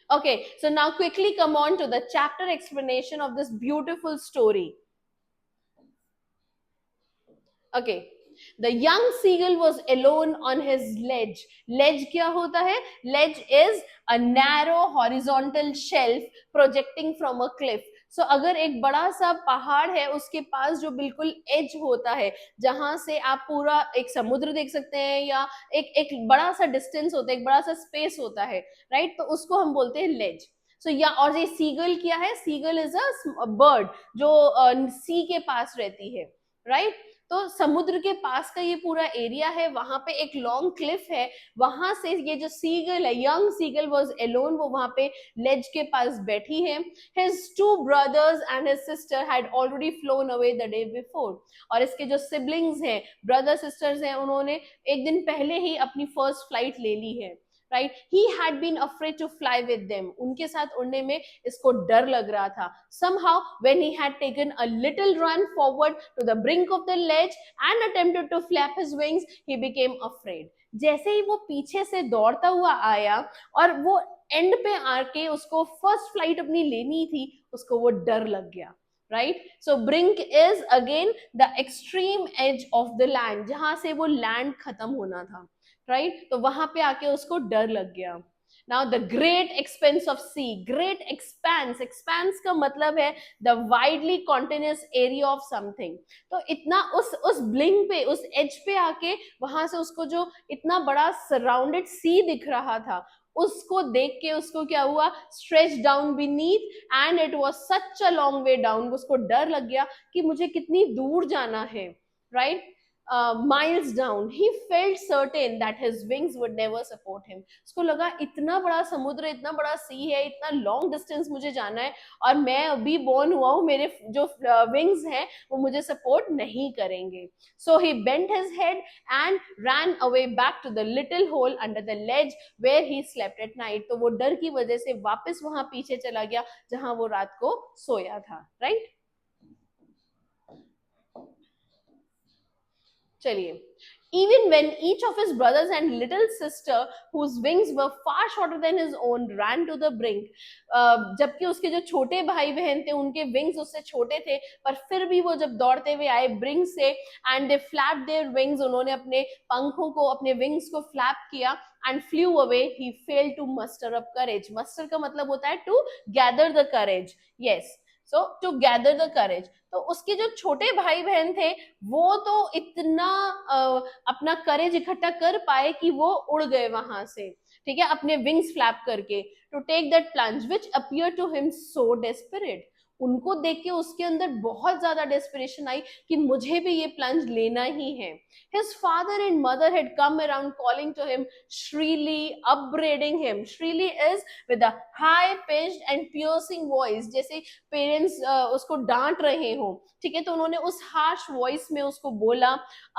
Okay, so now quickly come on to the chapter explanation of this beautiful story. Okay, the young seagull was alone on his ledge. Ledge क्या होता है? Ledge is a narrow horizontal shelf projecting from a cliff. सो अगर एक बड़ा सा पहाड़ है, उसके पास जो बिल्कुल एज होता है, जहां से आप पूरा एक समुद्र देख सकते हैं, या एक एक बड़ा सा डिस्टेंस होता है, एक बड़ा सा स्पेस होता है, राइट? तो उसको हम बोलते हैं लेज. सो या और ये सीगल क्या है? सीगल इज अ बर्ड जो सी के पास रहती है, राइट? तो समुद्र के पास का ये पूरा एरिया है, वहां पे एक लॉन्ग क्लिफ है, वहां से ये जो सीगल है, यंग सीगल वाज अलोन, वो वहां पे लेज के पास बैठी है. His two brothers and his sister had already flown away the day before. और इसके जो सिबलिंग्स हैं, ब्रदर सिस्टर्स हैं, उन्होंने एक दिन पहले ही अपनी फर्स्ट फ्लाइट ले ली है, right? He had been afraid to fly with them. उनके साथ उड़ने में इसको डर लग रहा था. Somehow when he had taken a little run forward to the brink of the ledge and attempted to flap his wings, he became afraid. जैसे ही वो पीछे से दौड़ता हुआ आया और वो एंड पे आके उसको फर्स्ट फ्लाइट अपनी लेनी थी, उसको वो डर लग गया, right? So brink is again the extreme edge of the land, जहां से वो लैंड खत्म होना था, राइट? तो वहां पे आके उसको डर लग गया. Now the great expanse of sea, great expanse, expanse का मतलब है the widely continuous area of something. तो इतना उस ब्लिंक पे, उस एज पे आके वहां से उसको जो इतना बड़ा सराउंडेड सी दिख रहा था, उसको देख के उसको क्या हुआ? Stretch down beneath, and it was such a long way down. उसको डर लग गया कि मुझे कितनी दूर जाना है, right? Miles down, he felt certain that his wings would never support him. उसको लगा इतना बड़ा समुद्र, इतना बड़ा सी है, इतना लॉन्ग डिस्टेंस मुझे जाना है, और मैं अभी बोर्न हुआ हूँ, मेरे जो विंग्स हैं वो मुझे सपोर्ट नहीं करेंगे. So he bent his head and ran away back to the little hole under the ledge where he slept at night. तो वो डर की वजह से वापस वहां पीछे चला गया जहां वो रात को सोया था, राइट? चलिए. Even when each of his brothers and little sister, whose wings were far shorter than his own, ran to the brink, जबकि उसके जो छोटे भाई बहन थे, उनके विंग्स उससे छोटे थे, पर फिर भी वो जब दौड़ते हुए आए ब्रिंक से, and they flap their wings, उन्होंने अपने पंखों को, अपने विंग्स को फ्लैप किया, and flew away, he fail to muster up courage. Muster का मतलब होता है to gather the courage. Yes, so to gather the courage. तो उसके जो छोटे भाई बहन थे, वो तो इतना अपना करेज इकट्ठा कर पाए कि वो उड़ गए वहां से, ठीक है, अपने विंग्स फ्लैप करके, to take that plunge which appear to him so desperate. उनको देख के उसके अंदर बहुत ज्यादा डेस्परेशन आई कि मुझे भी ये प्लंज लेना ही है. His father and mother had come around calling to him shrilly, upbraiding him. Shrilly is with a high pitched and piercing voice, जैसे पेरेंट्स उसको डांट रहे हो, ठीक है, तो उन्होंने उस हार्श वॉइस में उसको बोला.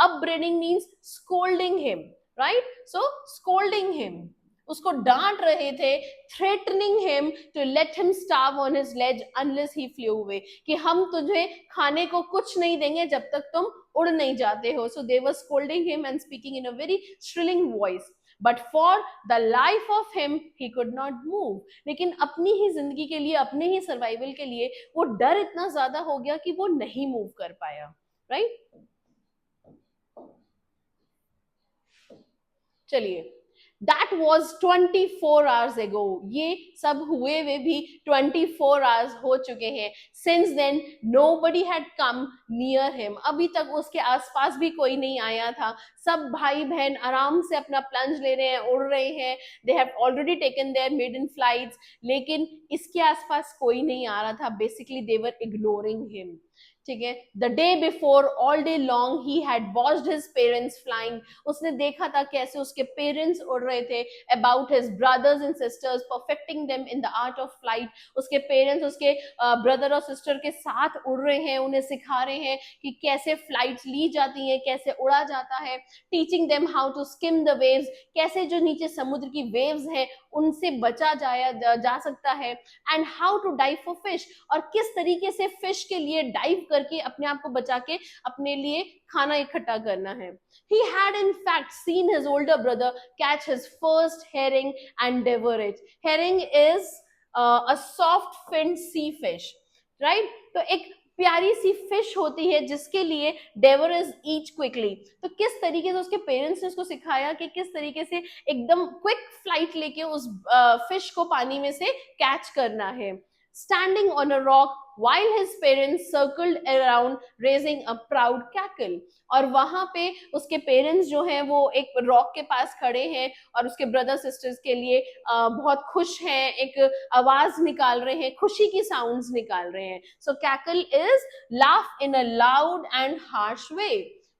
Upbraiding means scolding him, right? So scolding him, उसको डांट रहे थे. Threatening him to let him starve on his ledge unless he flew away, कि हम तुझे खाने को कुछ नहीं देंगे जब तक तुम उड़ नहीं जाते हो. So they were scolding him and speaking in a very shrilling voice. But for the life of him he could not move. लेकिन अपनी ही जिंदगी के लिए, अपने ही सर्वाइवल के लिए वो डर इतना ज्यादा हो गया कि वो नहीं मूव कर पाया, राइट? चलिए. That was 24 hours ago. ये सब हुए हुए भी 24 hours हो चुके हैं. Since then, nobody had come near him. अभी तक उसके आसपास भी कोई नहीं आया था. सब भाई बहन आराम से अपना प्लंज ले रहे हैं, उड़ रहे हैं. They have already taken their maiden flights. लेकिन इसके आसपास कोई नहीं आ रहा था. Basically, they were ignoring him. ठीक है. The day before, all day long, he had watched his parents flying. उसने देखा था कैसे उसके पेरेंट्स उड़ रहे थे. About his brothers and sisters, perfecting them in the art of flight. उसके पेरेंट्स उसके ब्रदर और सिस्टर के साथ उड़ रहे हैं, उन्हें सिखा रहे हैं कि कैसे फ्लाइट्स ली जाती हैं, कैसे उड़ा जाता है. Teaching them how to skim the waves, कैसे जो नीचे समुद्र की वेव्स हैं उनसे बचा जा सकता है. And how to dive for fish, और किस तरीके से फिश के लिए डाइव करके अपने आप को बचा के अपने लिए खाना इकट्ठा करना है. He had in fact seen his older brother catch his first herring and devour it. Herring is a soft finned sea fish, right? तो एक प्यारी सी फिश होती है जिसके लिए डेवर इज ईट क्विकली. तो किस तरीके से उसके पेरेंट्स ने उसको सिखाया कि किस तरीके से एकदम क्विक फ्लाइट लेके उस फिश को पानी में से कैच करना है. Standing on a rock while his parents circled around raising a proud cackle. और वहां पे उसके पेरेंट्स जो हैं वो एक रॉक के पास खड़े हैं और उसके ब्रदर सिस्टर्स के लिए बहुत खुश हैं, एक आवाज निकाल रहे हैं, खुशी की साउंड्स निकाल रहे हैं. So cackle is laugh in a loud and harsh way.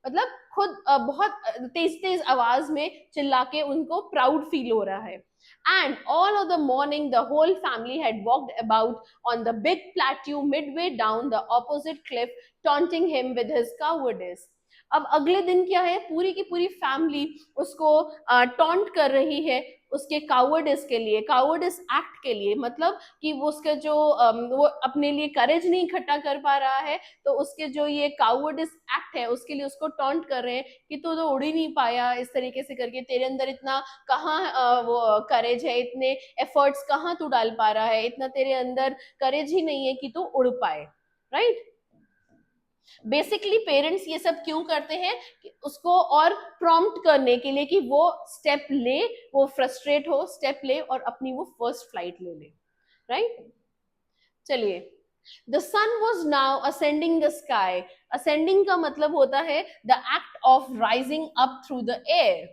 मतलब खुद बहुत तेज तेज आवाज में चिल्ला के उनको प्राउड फील हो रहा है. And all of the morning, the whole family had walked about on the big plateau midway down the opposite cliff, taunting him with his cowardice. अब अगले दिन क्या है, पूरी की पूरी फैमिली उसको टॉन्ट कर रही है उसके कावर्डिस के लिए, कावर्डिस एक्ट के लिए. मतलब कि वो उसके जो वो अपने लिए करेज नहीं इकट्ठा कर पा रहा है, तो उसके जो ये कावर्डिस एक्ट है उसके लिए उसको टॉन्ट कर रहे हैं कि तू तो उड़ ही नहीं पाया इस तरीके से करके, तेरे अंदर इतना कहाँ वो करेज है, इतने एफर्ट्स कहाँ तू डाल पा रहा है, इतना तेरे अंदर करेज ही नहीं है कि तू उड़ पाए, राइट? बेसिकली पेरेंट्स ये सब क्यों करते हैं कि उसको और प्रॉम्प्ट करने के लिए कि वो स्टेप ले, वो फ्रस्ट्रेट हो, स्टेप ले और अपनी वो फर्स्ट फ्लाइट ले ले, राइट? चलिए, the sun was now ascending the sky. Ascending का मतलब होता है the act of rising up through the air,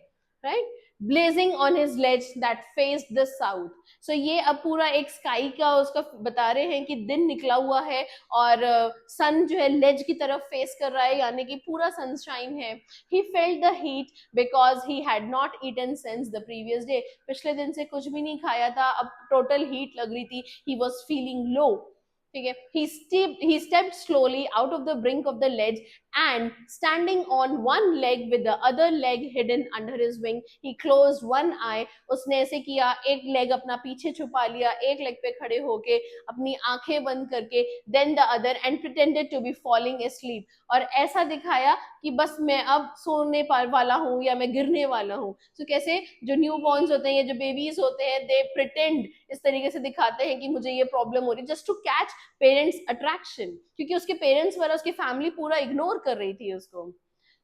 right? Blazing on his ledge that faced the south. So ये अब पूरा एक स्काई का उसका बता रहे हैं कि दिन निकला हुआ है और सन जो है लेज की तरफ फेस कर रहा है, यानी कि पूरा सनशाइन है. He felt the heat because he had not eaten since the previous day. पिछले दिन से कुछ भी नहीं खाया था, अब टोटल हीट लग रही थी. He was feeling low. ठीक है. He stepped slowly out of the brink of the ledge and standing on one leg with the other leg hidden under his wing, he closed one eye. उसने ऐसे किया, एक leg अपना पीछे छुपा लिया, एक लेग पे खड़े होके अपनी आंखें बंद करके, then the other and pretended to be falling asleep. और ऐसा दिखाया कि बस मैं अब सोने वाला हूँ या मैं गिरने वाला हूँ. तो कैसे जो न्यू बॉर्न्स होते हैं या जो बेबीज होते हैं, दे प्रिटेंड, इस तरीके से दिखाते हैं कि मुझे ये प्रॉब्लम हो रही है, just to catch parents attraction, क्योंकि उसके पेरेंट्स वाला उसकी फैमिली पूरा इग्नोर कर रही थी उसको,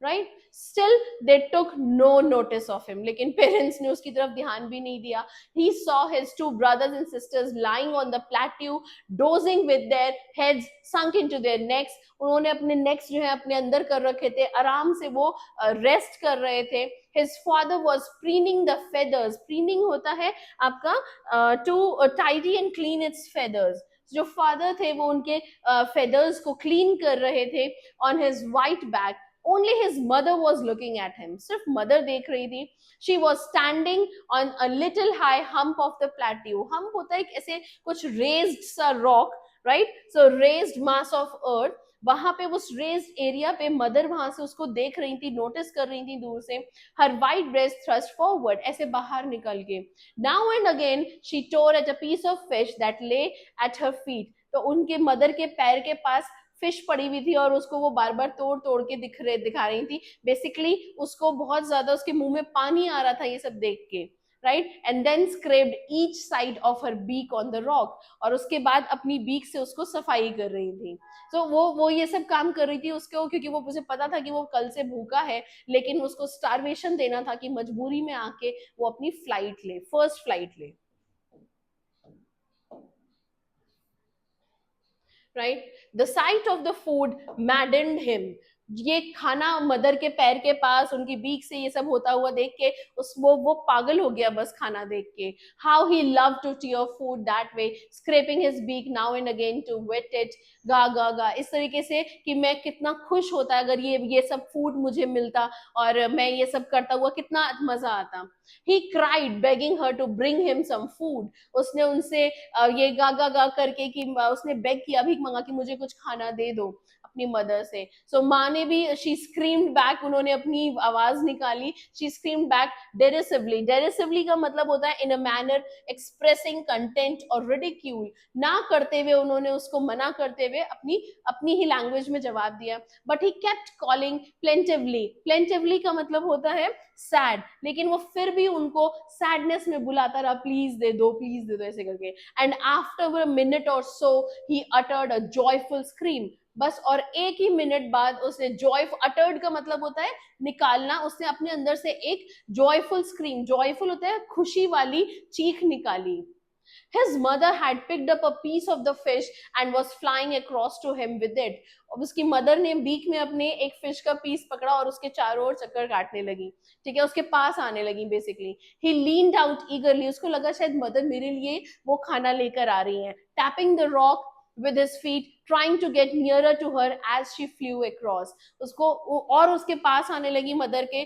right? Still they took no notice of him. लेकिन पेरेंट्स ने उसकी तरफ ध्यान भी नहीं दिया. He saw his two brothers and sisters lying on the plateau dozing with their heads sunk into their necks. उन्होंने अपने नेक्स जो है अपने अंदर कर रखे थे, आराम से वो रेस्ट कर रहे थे. His father was preening the feathers. Preening होता है आपका to tidy and clean its feathers. जो फादर थे वो उनके फेदर्स को क्लीन कर रहे थे on his white back. Only his mother was looking at him. सिर्फ मदर देख रही थी. She was standing on a little high hump of the plateau. Hump होता है ऐसे कुछ raised सा rock, right? So raised mass of earth. वहां पे उस रेस्ड एरिया पे मदर वहां से उसको देख रही थी, नोटिस कर रही थी दूर से. हर वाइट ब्रेस्ट थ्रस्ट फॉरवर्ड, ऐसे बाहर निकल के. Now and again she tore at a piece of fish that lay at her feet. तो उनके मदर के पैर के पास फिश पड़ी हुई थी और उसको वो बार बार तोड़ तोड़ के दिखा रही थी. बेसिकली उसको बहुत ज्यादा उसके मुंह में पानी आ रहा था ये सब देख के, right? And then scraped each side of her beak on the rock. और उसके बाद अपनी बीक से उसको सफाई कर रही थी. तो वो ये सब काम कर रही थी उसको, क्योंकि वो मुझे पता था कि वो कल से भूखा है, लेकिन उसको स्टारवेशन देना था कि मजबूरी में आके वो अपनी फ्लाइट ले, फर्स्ट फ्लाइट ले, right? The sight of the food maddened him. ये खाना मदर के पैर के पास उनकी बीक से ये सब होता हुआ देख के वो पागल हो गया बस खाना देख के. How he loved to tear food that way, scraping his beak now and again to wet it. गा गा गा इस तरीके से कि मैं कितना खुश होता अगर ये सब फूड मुझे मिलता और मैं ये सब करता हुआ, कितना मजा आता. He cried begging her to bring him some food. उसने उनसे ये गा गा गा करके कि उसने बेग किया, भीख मांगा कि मुझे कुछ खाना दे दो. अपनी मदर से। सो माँ ने भी, शी स्क्रीम्ड बैक, उन्होंने अपनी आवाज निकाली, शी स्क्रीम्ड बैक डेरिसिवली। डेरिसिवली का मतलब होता है इन अ मैनर एक्सप्रेसिंग कंटेंट और रिडिक्यूल, ना करते हुए, उन्होंने उसको मना करते हुए अपनी अपनी ही लैंग्वेज में जवाब दिया। But he kept calling plaintively, plaintively का मतलब होता है सैड, लेकिन वो फिर भी उनको सैडनेस में बुलाता रहा, प्लीज दे दो, प्लीज दे दो, ऐसे करके। एंड आफ्टर अ मिनट और so he uttered a joyful scream, बस और एक ही मिनट बाद उसने अटर्ड का मतलब होता है निकालना, उसने अपने अंदर से एक जॉयफुल स्क्रीम, जॉयफुल होता है खुशी वाली चीख निकाली। His mother had picked up a piece of the fish and was flying across to him with it. अब उसकी मदर ने बीक में अपने एक फिश का पीस पकड़ा और उसके चारों ओर चक्कर काटने लगी, ठीक है, उसके पास आने लगी basically. He leaned out eagerly, उसको लगा शायद मदर मेरे लिए वो खाना लेकर आ रही है। Tapping the rock with his feet, trying to get nearer to her as she flew across. उसको और उसके पास आने लगी मदर के,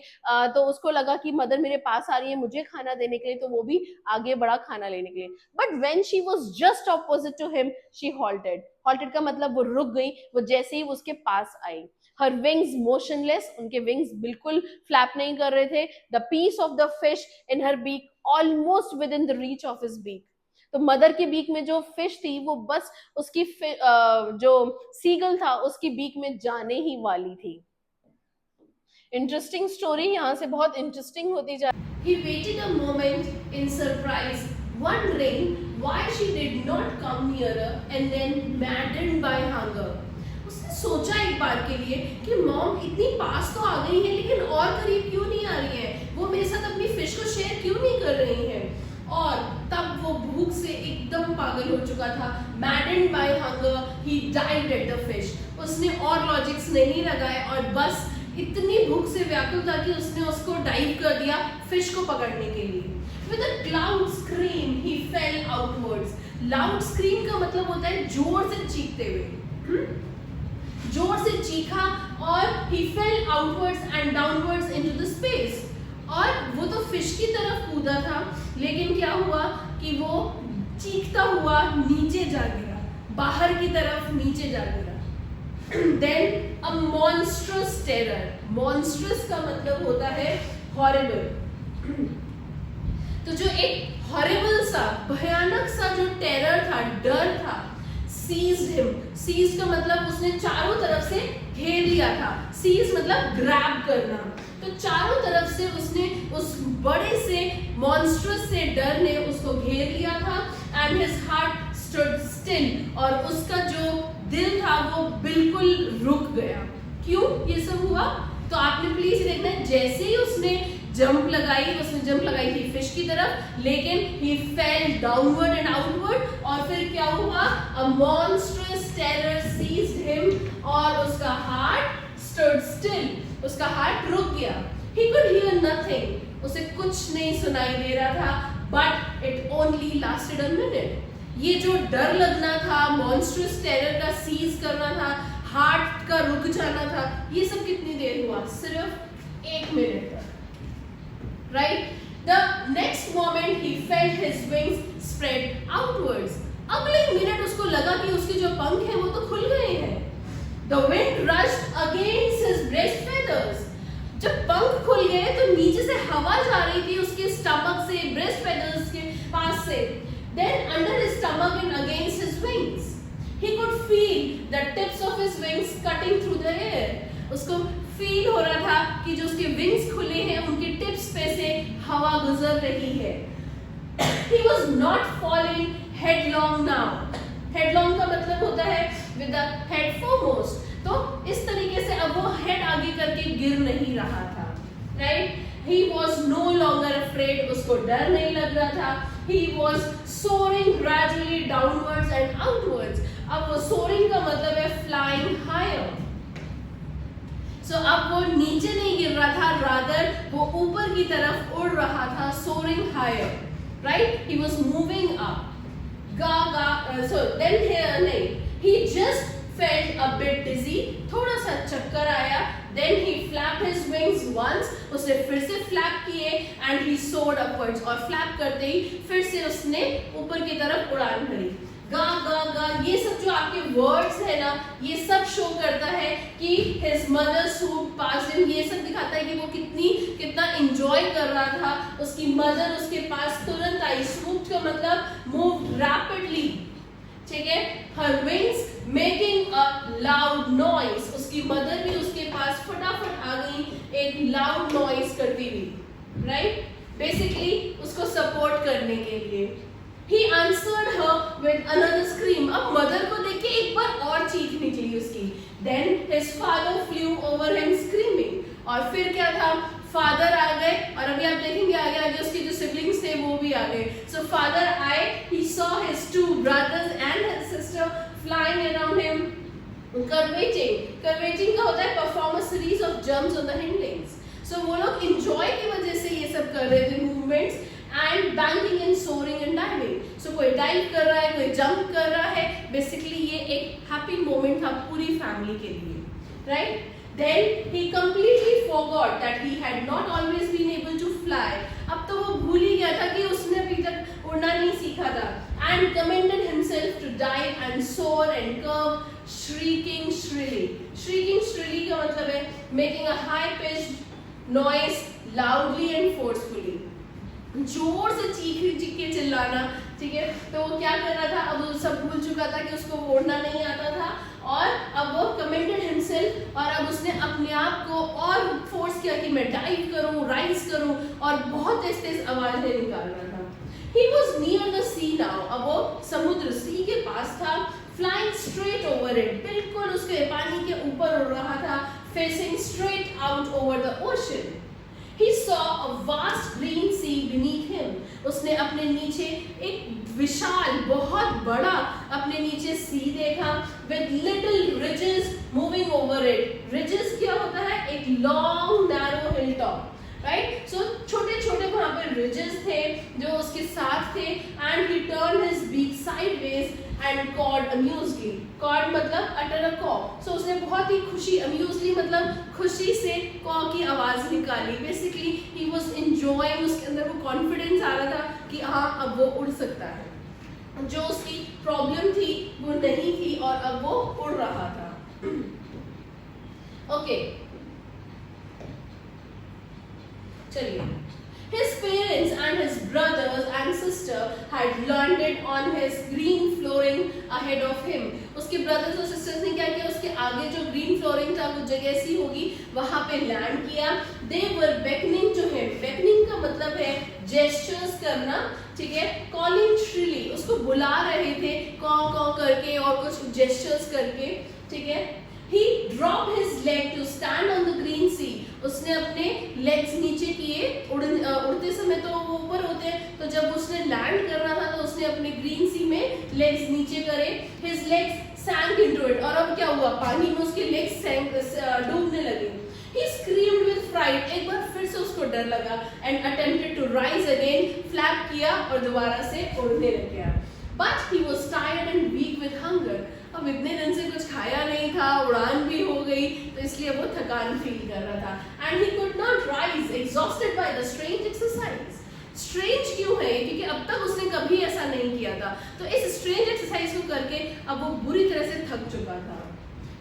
तो उसको लगा कि मदर मेरे पास आ रही है मुझे खाना देने के लिए, तो वो भी आगे बढ़ा खाना लेने के लिए। But when she was just opposite to him, she halted. Halted का मतलब वो रुक गई, वो जैसे ही उसके पास आई। Her wings motionless, उनके wings बिल्कुल flap नहीं कर रहे थे। The piece of the fish in her beak almost within the reach of his beak. तो मदर के बीक में जो फिश थी वो बस उसकी जो सीगल था उसकी बीक में जाने ही वाली थी। इंटरेस्टिंग स्टोरी, यहाँ से बहुत इंटरेस्टिंग होती जा रही। He waited a moment in surprise, wondering why she did not come nearer, and then maddened by hunger. उसने सोचा एक बार के लिए कि मॉम इतनी पास तो आ गई है लेकिन और करीब क्यों नहीं आ रही है, वो मेरे साथ अपनी फिश को शेयर क्यों नहीं कर रही है। और तब वो भूख से एकदम पागल हो चुका था। Maddened by hunger, he dived at the fish. उसने और लॉजिक्स नहीं लगाए और बस इतनी भूख से व्याकुल था कि उसने उसको डाइव कर दिया फिश को पकड़ने के लिए। With a loud scream, he fell outwards. Loud scream का मतलब होता है जोर से चीखते हुए, जोर से चीखा और he fell outwards and downwards into the space. और वो तो फिश की तरफ कूदा था, लेकिन क्या हुआ कि वो चीखता हुआ नीचे जा गिरा, बाहर की तरफ नीचे जा गिरा। Then a monstrous terror. Monstrous का मतलब होता है horrible. तो जो एक horrible सा, भयानक सा जो टेरर था, डर था, seized him. Seize का मतलब उसने चारों तरफ से घेर लिया था। Seize मतलब grab करना। तो चारों तरफ से उसने उस बड़े से monstrous से डर ने उसको घेर लिया था। And his heart stood still. और उसका जो दिल था वो बिल्कुल रुक गया। क्यों ये सब हुआ? तो आपने प्लीज देखना है, जैसे ही उसने जंप लगाई थी फिश की तरफ, लेकिन he fell downward and outward, और फिर क्या हुआ? A monstrous terror seized him और उसका हार्ट stood still, उसका हार्ट रुक गया। He could hear nothing, उसे कुछ नहीं सुनाई दे रहा था, but it only lasted a minute. ये जो डर लगना था, monstrous terror का सीज करना था, हार्ट का रुक जाना था, ये सब कितनी देर हुआ? सिर्फ 1 मिनट तक। Right? The next moment he felt his wings spread outwards. अगले मिनट उसको लगा कि उसके जो पंख हैं वो तो खुल गए हैं। The wind rushed against his breast feathers. जब पंख खुल गए तो नीचे से हवा जा रही थी उसके स्टमक से, breast feathers के पास से। Then under his stomach and against his wings, he could feel the tips of his wings cutting through the air. उसको फील हो रहा था कि जो उसके विंग्स खुले हैं उनके टिप्स पे से हवा गुजर रही है। He was not falling headlong now. Headlong का मतलब होता है with the head foremost. तो इस तरीके से अब वो हेड आगे करके गिर नहीं रहा था, right? He was no longer afraid. उसको डर नहीं लग रहा था। He was soaring gradually downwards and outwards. अब वो soaring का मतलब है flying higher. So अब वो नीचे नहीं गिर रहा था, rather वो ऊपर की तरफ उड़ रहा था, soaring higher, right? He was moving up. So then he just felt a bit dizzy, थोड़ा सा चक्कर आया. Then he flapped his wings once, उसने फिर से flap किए and he soared upwards, और flap करते ही फिर से उसने ऊपर की तरफ उड़ान भरी. गा गा गा, ये सब जो आपके वर्ड्स है ना, ये सब शो करता है कि his mother swooped past him, ये सब दिखाता है कि वो कितना एंजॉय कर रहा था, उसकी मदर उसके पास तुरंत आई। swooped का मतलब moved rapidly, ठीक है। her wings making a loud noise, उसकी मदर भी उसके पास फटाफट आ गई एक loud noise करती हुई, राइट, बेसिकली उसको सपोर्ट करने के लिए। He answered her with another scream, अब मदर को देख के एक बार और चीख निकली उसकी। Then his father flew over him screaming, और फिर क्या था, फादर आ गए, और अभी आप देखेंगे आगे आगे उसके जो सिबलिंग्स थे वो भी आ गए। सो फादर आए, he saw his two brothers and his sister flying around him, curvating का होता है perform a series of jumps on the hind legs। सो वो लोग enjoy की वजह से ये सब कर रहे थे movements, and banking and soaring and diving। so कोई डाइव कर रहा है, कोई जंप कर रहा है, बेसिकली ये एक हैप्पी मोमेंट था पूरी फैमिली के लिए, right. Then he completely forgot that he had not always been able to fly, अब तो वो भूल ही गया था कि उसने अभी तक उड़ना नहीं सीखा था। and commended himself to dive and soar and curve, shrieking shrilly। shrieking shrilly का मतलब है making a high pitched noise loudly and forcefully, जोर से चीख के चिल्लाना, ठीक है। तो वो क्या कर रहा था, अब वो सब भूल चुका था कि उसको उड़ना नहीं आता था, और अब वो कमेंटेड हिमसेल्फ, और अब उसने अपने आप को और फोर्स किया कि मैं डाइव करूं, राइज करूं, और बहुत तेज तेज आवाजें निकाल रहा था। He was near the sea now, अब वो समुद्र सी के पास था। Flying straight over it, बिल्कुल उसके पानी के ऊपर उड़ रहा था, facing straight out over the ocean। He saw a vast green sea beneath him, उसने अपने नीचे एक विशाल बहुत बड़ा अपने नीचे सी देखा, with little ridges moving over it। ridges क्या होता है, एक long narrow hilltop, राइट। सो छोटे छोटे वहां पर ridges थे जो उसके साथ थे। and he turned his beak sideways and cawed amusedly। cawed मतलब utter a caw, so उसने बहुत ही खुशी, amusedly मतलब खुशी से caw की आवाज निकाली। बेसिकली he was enjoying, उसके अंदर वो कॉन्फिडेंस आ रहा था कि हाँ अब वो उड़ सकता है, जो उसकी प्रॉब्लम थी वो नहीं थी और अब वो उड़ रहा था। ओके, चलिए। His parents and his brothers and sister had landed on his green flooring ahead of him। उसके brothers और sisters ने क्या किया, उसके आगे जो green flooring था वो जगह ऐसी होगी वहाँ पे लैंड किया। They were beckoning to him। beckoning का मतलब है gestures करना, ठीक है। calling shrilly, उसको बुला रहे थे कॉ कॉ करके और कुछ gestures करके, ठीक है। He dropped his leg to stand on the green sea। उसने अपने legs नीचे किए, उड़ते समय तो वो ऊपर होते हैं, तो जब उसने लैंड करना था तो उसने अपने ग्रीन सी में legs नीचे करे। His legs sank into it, और अब क्या हुआ, पानी में उसके legs डूबने लगे। He screamed with fright, एक बार फिर से उसको डर लगा, and attempted to rise again, flap किया और दोबारा से उड़ने लग गया। But he was tired and weak with hunger। अब इतने दिन से कुछ खाया नहीं था, उड़ान भी हो गई, तो इसलिए वो थकान फील कर रहा था। And he could not rise, exhausted by the strange exercise। Strange क्यों है, क्योंकि अब तक उसने कभी ऐसा नहीं किया था, तो इस स्ट्रेंज एक्सरसाइज को करके अब वो बुरी तरह से थक चुका था।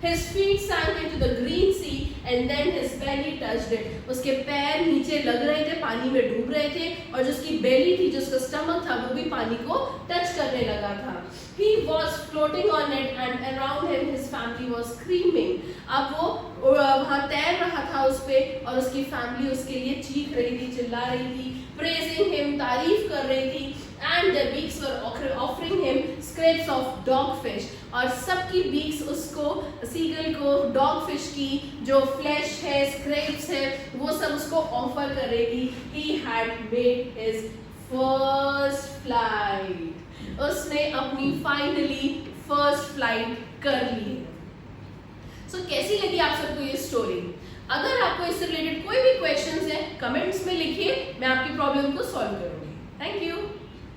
His feet sank into the green sea and then his belly touched it। उसके पैर नीचे लग रहे थे, पानी में डूब रहे थे, और जो उसकी बेली थी, जो उसका स्टमक था, वो भी पानी को टच करने लगा था। He was floating on it and around him his family was screaming। अब वो वहाँ तैर रहा था उस पे, और उसकी फैमिली उसके लिए चीख रही थी, चिल्ला रही थी, praising him, तारीफ कर रही थी। And their beaks were offering him scraps of dogfish, और सबकी beaks उसको, सीगल को dogfish की जो flesh है, scraps है, वो सब उसको ऑफर कर रही थी। He had made his first flight। उसने अपनी फाइनली फर्स्ट फ्लाइट कर ली। सो कैसी लगी आप सबको ये स्टोरी? अगर आपको इससे रिलेटेड कोई भी क्वेश्चंस है, कमेंट्स में लिखिए, मैं आपकी प्रॉब्लम को सॉल्व करूंगी। Thank you.